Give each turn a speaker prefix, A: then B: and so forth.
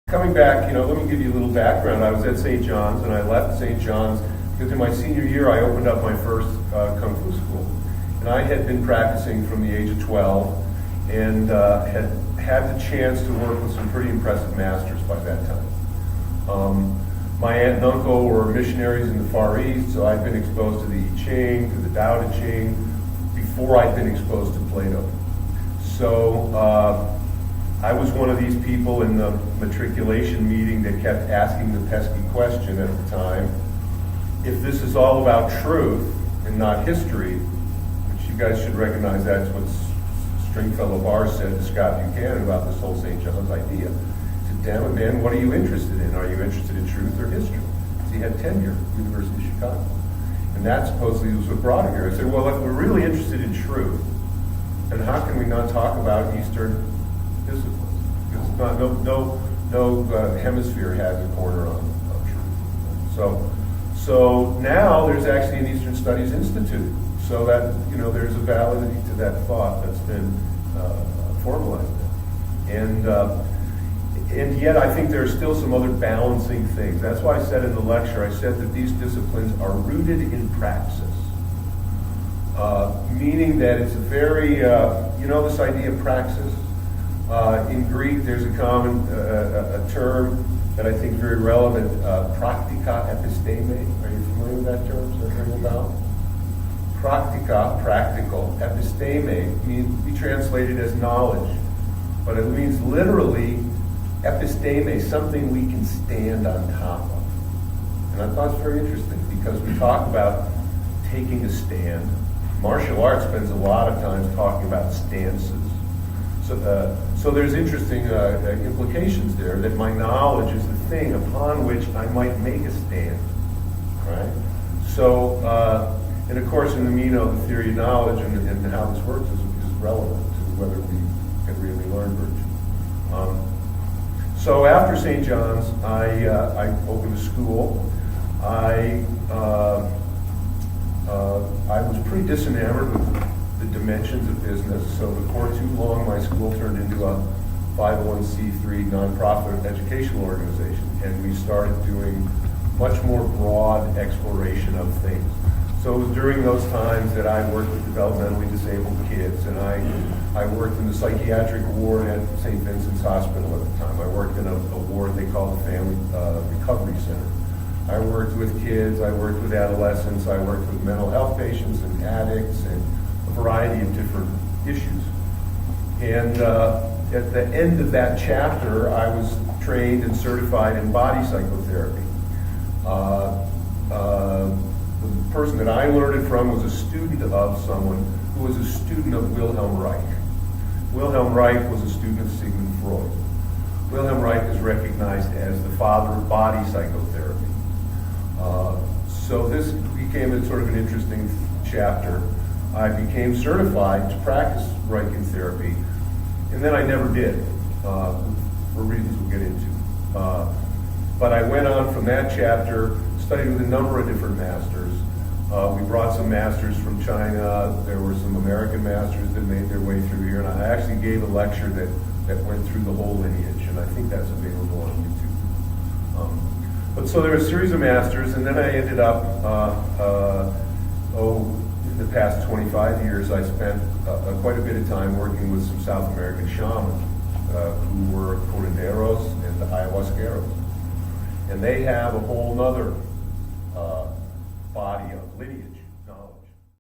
A: Coming back, let me give you a little background. I was at St. John's, and I left St. John's because in my senior year I opened up my first Kung Fu school. And I had been practicing from the age of 12 and had the chance to work with some pretty impressive masters by that time. My aunt and uncle were missionaries in the Far East, so I'd been exposed to the I Ching, to the Tao Te Ching, before I'd been exposed to Plato. So I was one of these people in the matriculation meeting that kept asking the pesky question at the time, if this is all about truth and not history, which you guys should recognize that's what Stringfellow Barr said to Scott Buchanan about this whole St. John's idea. He said, damn it, man, what are you interested in? Are you interested in truth or history? Because he had tenure at the University of Chicago. And that supposedly was what brought him here. I said, well, if we're really interested in truth, then how can we not talk about Eastern disciplines? Because no hemisphere has a corner on truth. So now there's actually an Eastern Studies Institute. So that, there's a validity to that thought that's been formalized. And yet I think there are still some other balancing things. That's why I said in the lecture, I said that these disciplines are rooted in praxis. Meaning that it's a very, this idea of praxis. In Greek, there's a common a term that I think is very relevant, praktika episteme. Are you familiar with that term? Is that ring a bell? Praktika, practical, episteme means be translated as knowledge, but it means literally episteme, something we can stand on top of. And I thought it's very interesting because we talk about taking a stand. Martial arts spends a lot of time talking about stances. So there's interesting implications there that my knowledge is the thing upon which I might make a stand, right? So, and of course in the Meno, the theory of knowledge and how this works is relevant to whether we can really learn virtue. So after St. John's, I opened a school. I was pretty disenamored with the dimensions of business. So before too long, my school turned into a 501c3 nonprofit educational organization, and we started doing much more broad exploration of things. So it was during those times that I worked with developmentally disabled kids, and I worked in the psychiatric ward at St. Vincent's Hospital at the time. I worked in a ward they called the Family Recovery Center. I worked with kids, I worked with adolescents, I worked with mental health patients and addicts and a variety of different issues. And at the end of that chapter, I was trained and certified in body psychotherapy. The person that I learned it from was a student of someone who was a student of Wilhelm Reich. Wilhelm Reich was a student of Sigmund Freud. Wilhelm Reich is recognized as the father of body psychotherapy. So this became a sort of an interesting chapter. I became certified to practice Reichian therapy, and then I never did, for reasons we'll get into. But I went on from that chapter, studied with a number of different masters. We brought some masters from China. There were some American masters that made their way through here, and I actually gave a lecture that went through the whole lineage, and I think that's available on YouTube. But so there were a series of masters, and then I ended up, in the past 25 years, I spent quite a bit of time working with some South American shamans who were curanderos and Ayahuasceros. And they have a whole nother body of lineage.